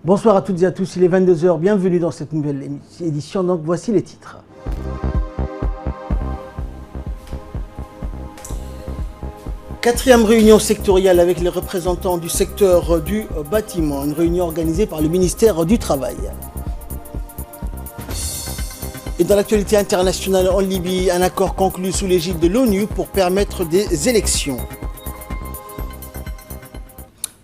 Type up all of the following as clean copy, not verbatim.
Bonsoir à toutes et à tous, il est 22 h, bienvenue dans cette nouvelle édition, donc voici les titres. Quatrième réunion sectorielle avec les représentants du secteur du bâtiment, une réunion organisée par le ministère du Travail. Et dans l'actualité internationale en Libye, un accord conclu sous l'égide de l'ONU pour permettre des élections.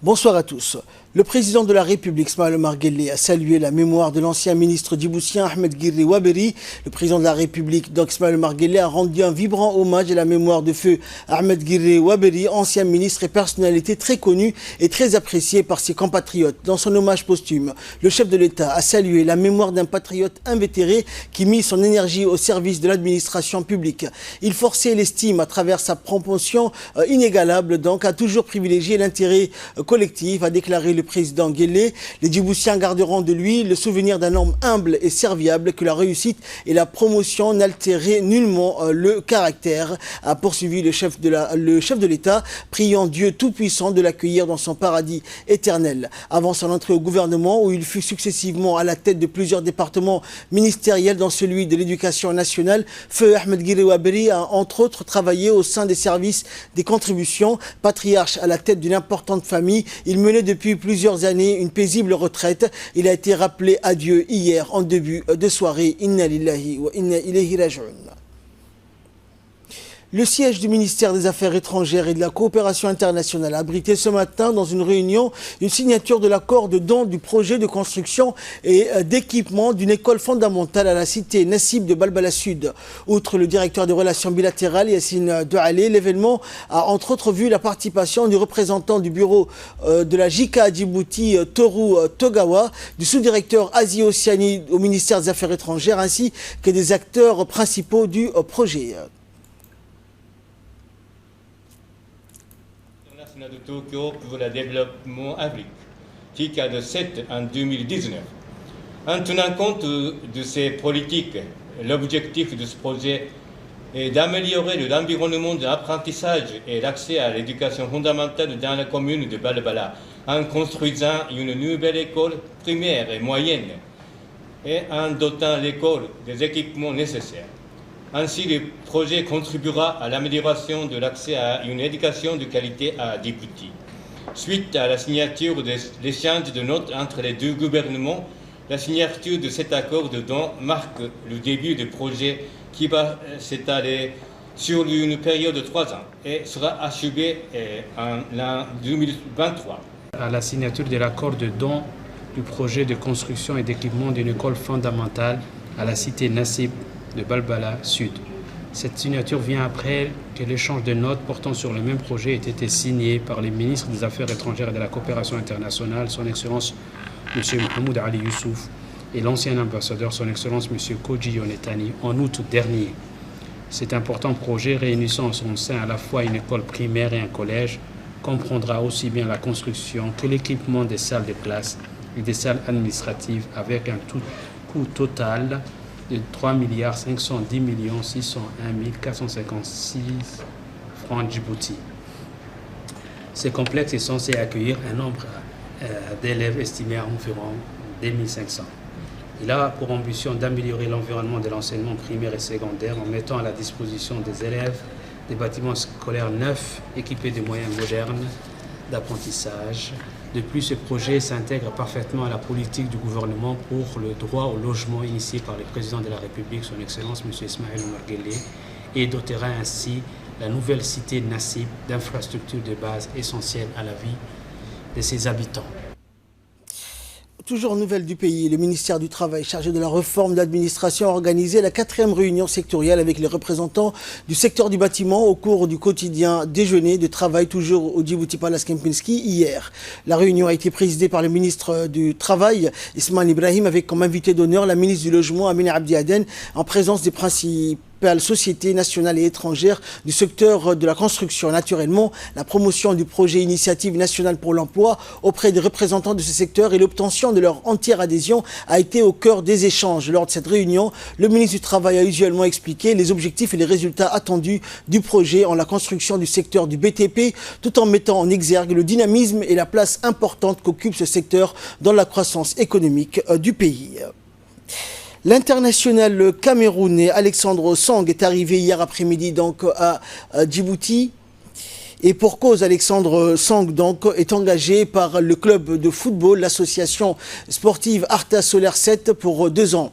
Bonsoir à tous. Le président de la République, Ismaël Omar Guelleh, a salué la mémoire de l'ancien ministre djiboutien Ahmed Guirri Waberi. Le président de la République, donc Ismaël Omar Guelleh, a rendu un vibrant hommage à la mémoire de feu Ahmed Guirri Waberi, ancien ministre et personnalité très connue et très appréciée par ses compatriotes. Dans son hommage posthume, le chef de l'État a salué la mémoire d'un patriote invétéré qui mit son énergie au service de l'administration publique. Il forçait l'estime à travers sa propension inégalable, donc à toujours privilégier l'intérêt collectif, a déclaré le président Guelleh. Les Djiboutiens garderont de lui le souvenir d'un homme humble et serviable que la réussite et la promotion n'altéraient nullement le caractère, a poursuivi le chef de l'État, priant Dieu Tout-Puissant de l'accueillir dans son paradis éternel. Avant son entrée au gouvernement, où il fut successivement à la tête de plusieurs départements ministériels, dont celui de l'éducation nationale, feu Ahmed Guirri Waberi a entre autres travaillé au sein des services des contributions. Patriarche à la tête d'une importante famille, il menait depuis plusieurs années une paisible retraite. Il a été rappelé à Dieu hier en début de soirée. Inna lillahi wa inna ilayhi raji'un. Le siège du ministère des Affaires étrangères et de la coopération internationale a abrité ce matin dans une réunion une signature de l'accord de don du projet de construction et d'équipement d'une école fondamentale à la cité Nassib de Balbala Sud. Outre le directeur des relations bilatérales, Yassine Doualé, l'événement a entre autres vu la participation du représentant du bureau de la JICA à Djibouti, Toru Togawa, du sous-directeur Asie-Océanie au ministère des Affaires étrangères, ainsi que des acteurs principaux du projet. De Tokyo pour le développement Afrique, qui a de 7 en 2019. En tenant compte de ces politiques, l'objectif de ce projet est d'améliorer l'environnement de l'apprentissage et l'accès à l'éducation fondamentale dans la commune de Balbala, en construisant une nouvelle école primaire et moyenne et en dotant l'école des équipements nécessaires. Ainsi, le projet contribuera à l'amélioration de l'accès à une éducation de qualité à Djibouti. Suite à la signature de l'échange de notes entre les deux gouvernements, la signature de cet accord de don marque le début du projet qui va s'étaler sur une période de 3 ans et sera achevé en l'an 2023. À la signature de l'accord de don du projet de construction et d'équipement d'une école fondamentale à la cité Nassib de Balbala Sud. Cette signature vient après que l'échange de notes portant sur le même projet ait été signé par les ministres des Affaires étrangères et de la coopération internationale, son Excellence M. Mohamed Ali Youssouf, et l'ancien ambassadeur, son Excellence M. Koji Yonetani, en août dernier. Cet important projet, réunissant en son sein à la fois une école primaire et un collège, comprendra aussi bien la construction que l'équipement des salles de classe et des salles administratives, avec un coût total de 3 510 601 456 francs Djibouti. Ce complexe est censé accueillir un nombre d'élèves estimé à environ 2500. Il a pour ambition d'améliorer l'environnement de l'enseignement primaire et secondaire en mettant à la disposition des élèves des bâtiments scolaires neufs équipés de moyens modernes d'apprentissage. De plus, ce projet s'intègre parfaitement à la politique du gouvernement pour le droit au logement initié par le président de la République, son Excellence M. Ismaël Omar Guelleh, et dotera ainsi la nouvelle cité Nassib d'infrastructures de base essentielles à la vie de ses habitants. Toujours nouvelle du pays, le ministère du Travail chargé de la réforme de l'administration a organisé la 4e réunion sectorielle avec les représentants du secteur du bâtiment au cours du quotidien déjeuner de travail toujours au Djibouti Palace Kempinski hier. La réunion a été présidée par le ministre du Travail, Ismaël Ibrahim, avec comme invité d'honneur la ministre du Logement, Amina Abdi Aden, en présence des principaux principales sociétés nationales et étrangères du secteur de la construction. Naturellement, la promotion du projet Initiative nationale pour l'emploi auprès des représentants de ce secteur et l'obtention de leur entière adhésion a été au cœur des échanges. Lors de cette réunion, le ministre du Travail a usuellement expliqué les objectifs et les résultats attendus du projet en la construction du secteur du BTP, tout en mettant en exergue le dynamisme et la place importante qu'occupe ce secteur dans la croissance économique du pays. L'international camerounais Alexandre Song est arrivé hier après-midi donc à Djibouti. Et pour cause, Alexandre Song donc, est engagé par le club de football, l'association sportive Arta Solar 7 pour 2 ans.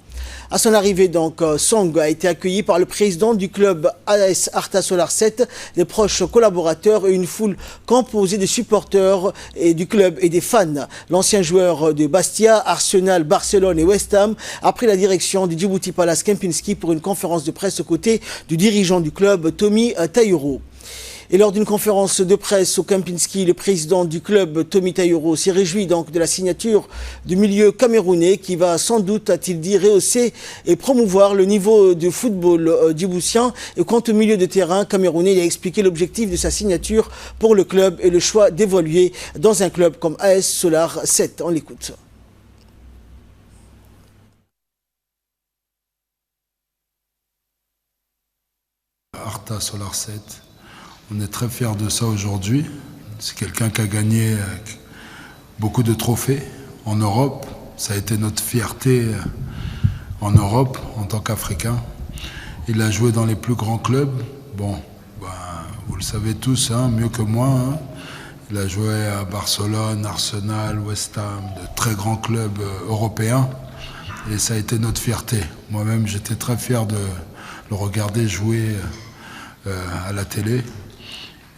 À son arrivée, donc, Song a été accueilli par le président du club AS Arta Solar 7, des proches collaborateurs et une foule composée de supporters et du club et des fans. L'ancien joueur de Bastia, Arsenal, Barcelone et West Ham a pris la direction du Djibouti Palace Kempinski pour une conférence de presse aux côtés du dirigeant du club, Tommy Tayoro. Et lors d'une conférence de presse au Kempinski, le président du club, Tommy Tayoro, s'est réjoui donc de la signature du milieu camerounais qui va sans doute, a-t-il dit, rehausser et promouvoir le niveau de football djiboutien. Et quant au milieu de terrain camerounais, il a expliqué l'objectif de sa signature pour le club et le choix d'évoluer dans un club comme AS Solar 7. On l'écoute. Arta Solar 7. On est très fiers de ça aujourd'hui. C'est quelqu'un qui a gagné beaucoup de trophées en Europe. Ça a été notre fierté en Europe en tant qu'Africain. Il a joué dans les plus grands clubs. Bon, vous le savez tous, hein, mieux que moi. Hein. Il a joué à Barcelone, Arsenal, West Ham, de très grands clubs européens. Et ça a été notre fierté. Moi-même, j'étais très fier de le regarder jouer à la télé.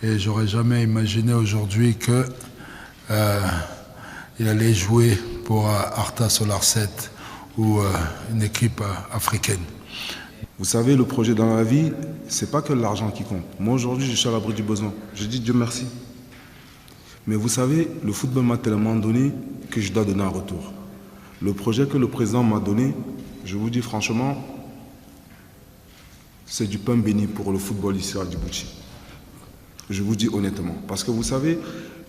Et j'aurais jamais imaginé aujourd'hui que il allait jouer pour Arta Solar 7 ou une équipe africaine. Vous savez, le projet dans la vie, c'est pas que l'argent qui compte. Moi aujourd'hui, je suis à l'abri du besoin. Je dis Dieu merci. Mais vous savez, le football m'a tellement donné que je dois donner un retour. Le projet que le président m'a donné, je vous dis franchement, c'est du pain béni pour le football ici à Djibouti. Je vous dis honnêtement. Parce que vous savez,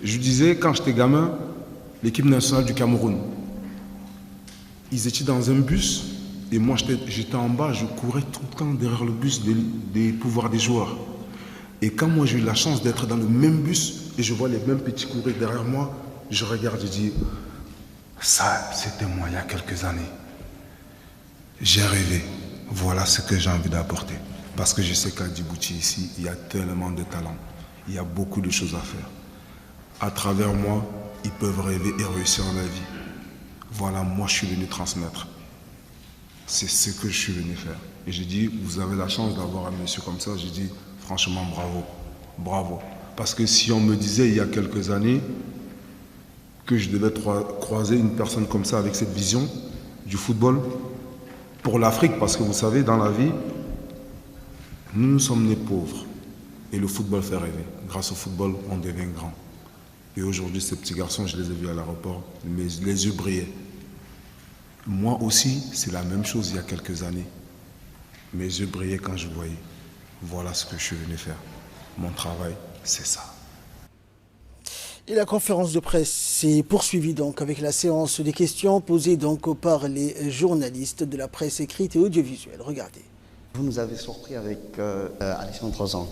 je disais quand j'étais gamin, l'équipe nationale du Cameroun, ils étaient dans un bus et moi j'étais en bas, je courais tout le temps derrière le bus des pouvoirs des joueurs. Et quand moi j'ai eu la chance d'être dans le même bus et je vois les mêmes petits courir derrière moi, je regarde et je dis, ça c'était moi il y a quelques années. J'ai rêvé. Voilà ce que j'ai envie d'apporter. Parce que je sais qu'à Djibouti ici, il y a tellement de talent. Il y a beaucoup de choses à faire. À travers moi, ils peuvent rêver et réussir dans la vie. Voilà, moi je suis venu transmettre. C'est ce que je suis venu faire. Et j'ai dit, vous avez la chance d'avoir un monsieur comme ça. J'ai dit, franchement, bravo. Bravo. Parce que si on me disait il y a quelques années que je devais croiser une personne comme ça avec cette vision du football pour l'Afrique, parce que vous savez, dans la vie, nous sommes nés pauvres. Et le football fait rêver. Grâce au football, on devient grand. Et aujourd'hui, ces petits garçons, je les ai vus à l'aéroport, mais les yeux brillaient. Moi aussi, c'est la même chose il y a quelques années. Mes yeux brillaient quand je voyais. Voilà ce que je suis venu faire. Mon travail, c'est ça. Et la conférence de presse s'est poursuivie donc avec la séance des questions posées donc par les journalistes de la presse écrite et audiovisuelle. Regardez. Vous nous avez surpris avec Alexandre Song.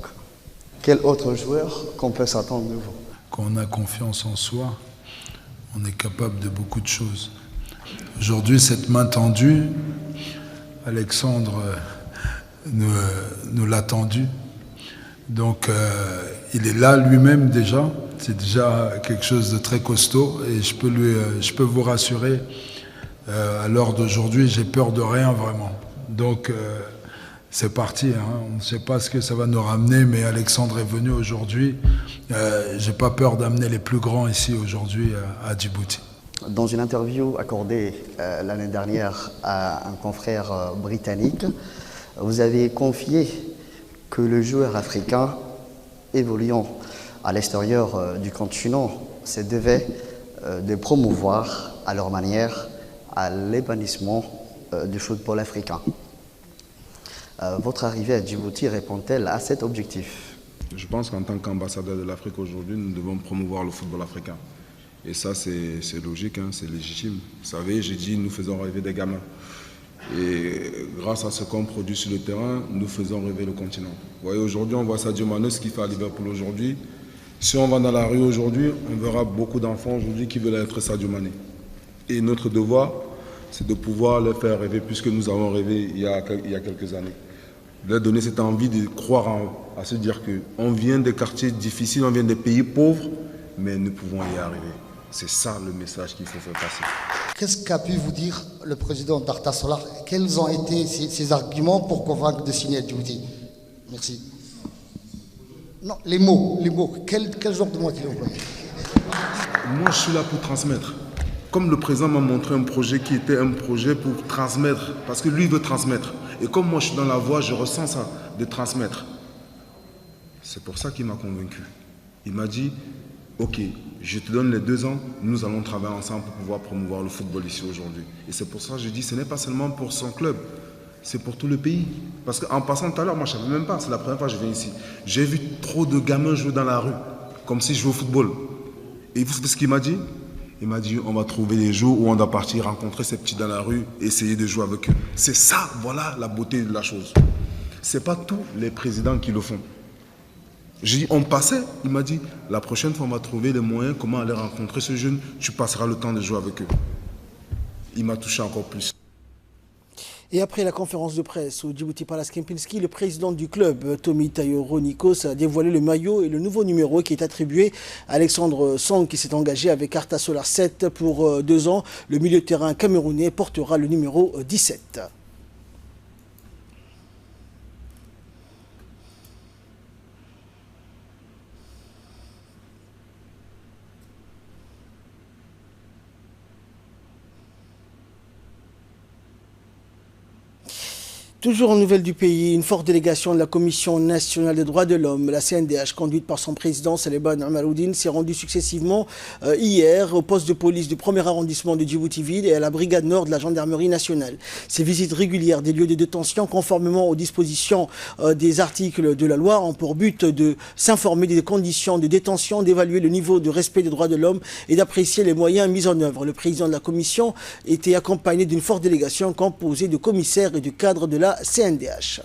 Quel autre joueur qu'on peut s'attendre de vous? Quand on a confiance en soi, on est capable de beaucoup de choses. Aujourd'hui, cette main tendue, Alexandre nous l'a tendue. Donc, il est là lui-même déjà. C'est déjà quelque chose de très costaud. Et je peux vous rassurer, à l'heure d'aujourd'hui, j'ai peur de rien vraiment. Donc, c'est parti, hein. On ne sait pas ce que ça va nous ramener, mais Alexandre est venu aujourd'hui. J'ai pas peur d'amener les plus grands ici aujourd'hui à Djibouti. Dans une interview accordée l'année dernière à un confrère britannique, vous avez confié que le joueur africain évoluant à l'extérieur du continent se devait de promouvoir à leur manière à l'épanouissement du football africain. Votre arrivée à Djibouti répond-elle à cet objectif? Je pense qu'en tant qu'ambassadeur de l'Afrique aujourd'hui, nous devons promouvoir le football africain. Et ça, c'est logique, hein, c'est légitime. Vous savez, j'ai dit, nous faisons rêver des gamins. Et grâce à ce qu'on produit sur le terrain, nous faisons rêver le continent. Vous voyez, aujourd'hui, on voit Sadio Mané, ce qu'il fait à Liverpool aujourd'hui. Si on va dans la rue aujourd'hui, on verra beaucoup d'enfants aujourd'hui qui veulent être Sadio Mané. Et notre devoir, c'est de pouvoir les faire rêver, puisque nous avons rêvé il y a quelques années. Leur donner cette envie de croire à se dire qu'on vient des quartiers difficiles, on vient des pays pauvres, mais nous pouvons y arriver. C'est ça le message qu'il faut faire passer. Qu'est-ce qu'a pu vous dire le président d'Arta Solar? Quels ont été ses arguments pour convaincre de signer à Djibouti? Merci. Non, les mots. Quel genre de mots qu'il a employé? Moi, je suis là pour transmettre. Comme le président m'a montré un projet qui était un projet pour transmettre, parce que lui veut transmettre. Et comme moi, je suis dans la voie, je ressens ça, de transmettre. C'est pour ça qu'il m'a convaincu. Il m'a dit, ok, je te donne les 2 ans, nous allons travailler ensemble pour pouvoir promouvoir le football ici aujourd'hui. Et c'est pour ça que je dis, ce n'est pas seulement pour son club, c'est pour tout le pays. Parce qu'en passant tout à l'heure, moi je ne savais même pas, c'est la première fois que je viens ici. J'ai vu trop de gamins jouer dans la rue, comme si je jouais au football. Et vous savez ce qu'il m'a dit? Il m'a dit, on va trouver des jours où on doit partir rencontrer ces petits dans la rue, essayer de jouer avec eux. C'est ça, voilà la beauté de la chose. Ce n'est pas tous les présidents qui le font. J'ai dit, on passait, il m'a dit, la prochaine fois on va trouver les moyens, comment aller rencontrer ce jeune, tu passeras le temps de jouer avec eux. Il m'a touché encore plus. Et après la conférence de presse au Djibouti Palace Kempinski, le président du club, Tommy Tayoro Nikos, a dévoilé le maillot et le nouveau numéro qui est attribué à Alexandre Song, qui s'est engagé avec Arta Solar 7 pour 2 ans. Le milieu de terrain camerounais portera le numéro 17. Toujours en nouvelles du pays, une forte délégation de la Commission nationale des droits de l'homme, la CNDH, conduite par son président Seleban Amaroudine, s'est rendue successivement hier au poste de police du 1er arrondissement de Djibouti-Ville et à la brigade nord de la gendarmerie nationale. Ces visites régulières des lieux de détention, conformément aux dispositions des articles de la loi, ont pour but de s'informer des conditions de détention, d'évaluer le niveau de respect des droits de l'homme et d'apprécier les moyens mis en œuvre. Le président de la commission était accompagné d'une forte délégation composée de commissaires et de cadres de la CNDH.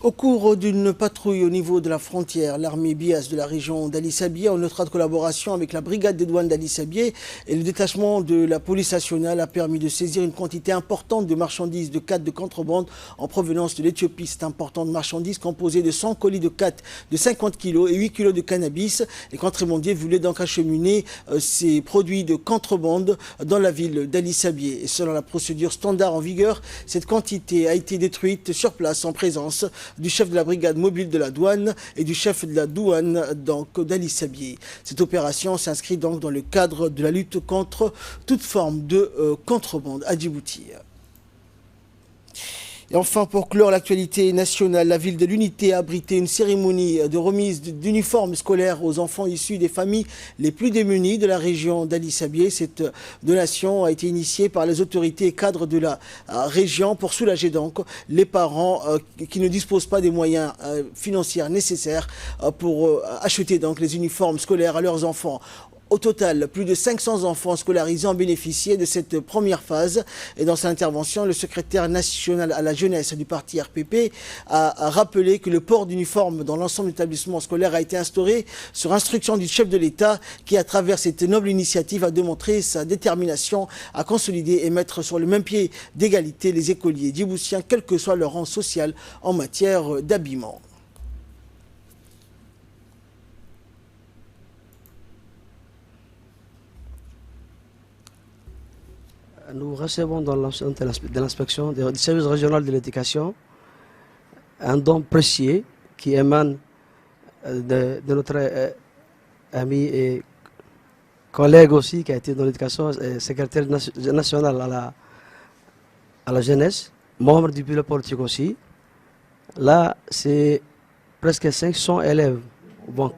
Au cours d'une patrouille au niveau de la frontière, l'armée BIAS de la région d'Ali Sabié, en étroite collaboration avec la brigade des douanes d'Ali Sabié et le détachement de la police nationale, a permis de saisir une quantité importante de marchandises de 4 de contrebande en provenance de l'Éthiopie. Cette importante marchandise composée de 100 colis de 4 de 50 kg et 8 kg de cannabis. Les contrebandiers voulaient donc acheminer ces produits de contrebande dans la ville d'Ali Sabié. Et selon la procédure standard en vigueur, cette quantité a été détruite sur place en présence du chef de la brigade mobile de la douane et du chef de la douane d'Ali Sabié. Cette opération s'inscrit donc dans le cadre de la lutte contre toute forme de contrebande à Djibouti. Et enfin, pour clore l'actualité nationale, la ville de l'Unité a abrité une cérémonie de remise d'uniformes scolaires aux enfants issus des familles les plus démunies de la région d'Ali Sabié. Cette donation a été initiée par les autorités et cadres de la région pour soulager donc les parents qui ne disposent pas des moyens financiers nécessaires pour acheter donc les uniformes scolaires à leurs enfants. Au total, plus de 500 enfants scolarisés ont bénéficié de cette première phase. Et dans sa intervention, le secrétaire national à la jeunesse du parti RPP a rappelé que le port d'uniforme dans l'ensemble des établissements scolaires a été instauré sur instruction du chef de l'État qui, à travers cette noble initiative, a démontré sa détermination à consolider et mettre sur le même pied d'égalité les écoliers djiboutiens, quel que soit leur rang social en matière d'habillement. nous recevons dans l'enceinte de l'inspection du service régional de l'éducation un don précieux qui émane de notre ami et collègue aussi qui a été dans l'éducation, secrétaire national à la jeunesse, membre du bureau politique aussi. Là, c'est presque 500 élèves vont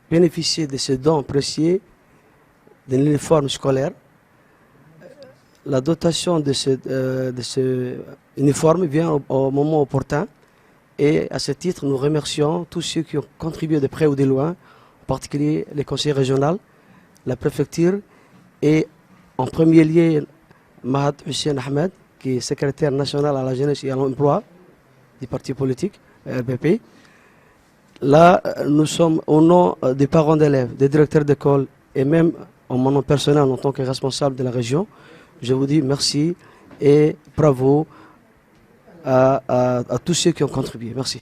bénéficier de ce don précieux d'un uniforme scolaire. La dotation de ce uniforme vient au moment opportun et à ce titre, nous remercions tous ceux qui ont contribué de près ou de loin, en particulier les conseils régionaux, la préfecture et en premier lieu Mahad Hussein Ahmed, qui est secrétaire national à la jeunesse et à l'emploi du parti politique RPP. Là, nous sommes au nom des parents d'élèves, des directeurs d'école et même en mon nom personnel en tant que responsable de la région. Je vous dis merci et bravo à tous ceux qui ont contribué. Merci.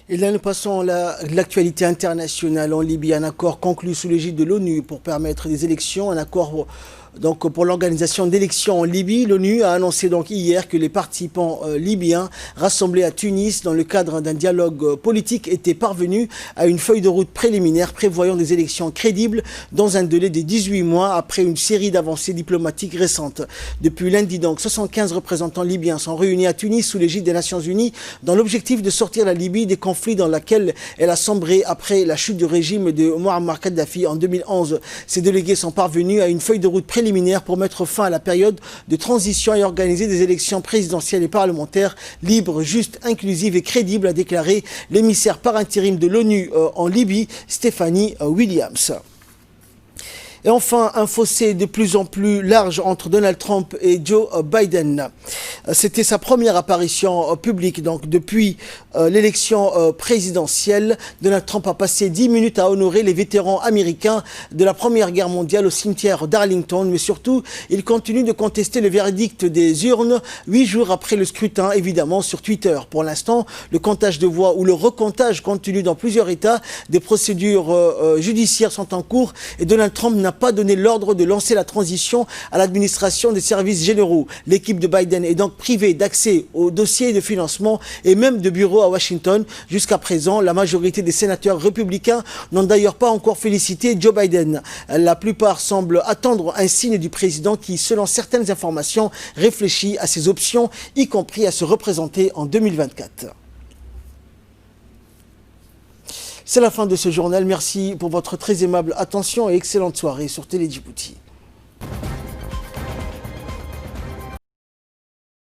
Et là, nous passons à l'actualité internationale en Libye. Un accord conclu sous l'égide de l'ONU pour permettre des élections. Un accord pour l'organisation d'élections en Libye. L'ONU a annoncé donc hier que les participants libyens rassemblés à Tunis dans le cadre d'un dialogue politique étaient parvenus à une feuille de route préliminaire prévoyant des élections crédibles dans un délai de 18 mois après une série d'avancées diplomatiques récentes. Depuis lundi donc, 75 représentants libyens sont réunis à Tunis sous l'égide des Nations Unies dans l'objectif de sortir la Libye des conflits dans lesquels elle a sombré après la chute du régime de Mouammar Kadhafi en 2011. Ces délégués sont parvenus à une feuille de route préliminaire pour mettre fin à la période de transition et organiser des élections présidentielles et parlementaires libres, justes, inclusives et crédibles, a déclaré l'émissaire par intérim de l'ONU en Libye, Stephanie Williams. Et enfin, un fossé de plus en plus large entre Donald Trump et Joe Biden. C'était sa première apparition publique. Donc, depuis l'élection présidentielle, Donald Trump a passé 10 minutes à honorer les vétérans américains de la Première Guerre mondiale au cimetière d'Arlington. Mais surtout, il continue de contester le verdict des urnes 8 jours après le scrutin, évidemment, sur Twitter. Pour l'instant, le comptage de voix ou le recomptage continue dans plusieurs États. Des procédures judiciaires sont en cours et Donald Trump n'a pas donné l'ordre de lancer la transition à l'administration des services généraux. L'équipe de Biden est donc privée d'accès aux dossiers de financement et même de bureaux à Washington. Jusqu'à présent, la majorité des sénateurs républicains n'ont d'ailleurs pas encore félicité Joe Biden. La plupart semblent attendre un signe du président qui, selon certaines informations, réfléchit à ses options, y compris à se représenter en 2024. C'est la fin de ce journal. Merci pour votre très aimable attention et excellente soirée sur Télé Djibouti.